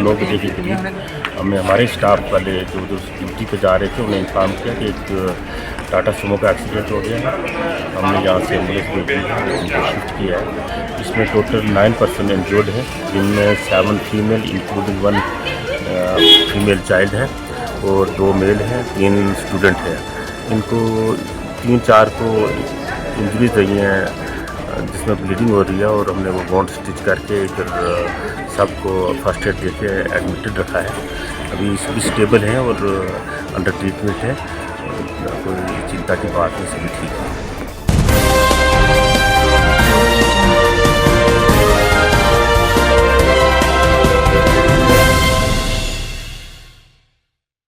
9 बजे के करीब हमें हमारे स्टाफ वाले जो ड्यूटी पे जा रहे थे उन्हें इन्फॉर्म किया कि एक टाटा सुमो का एक्सीडेंट हो गया है। हमने यहाँ से एम्बुलेंस भेजी है, उनको शिफ्ट किया है। इसमें टोटल 9 पर्सन इंजर्ड है, जिनमें 7 फीमेल इंक्लूडिंग 1 फीमेल चाइल्ड है और 2 मेल हैं, 3 स्टूडेंट हैं। इनको 3-4 को इंजरीज रही हैं जिसमें ब्लीडिंग हो रही है और हमने वो वॉन्ड स्टिच करके फिर सबको फर्स्ट एड देके एडमिटेड रखा है। अभी सभी स्टेबल हैं और अंडर ट्रीटमेंट है, कोई चिंता की बात नहीं, सभी ठीक है।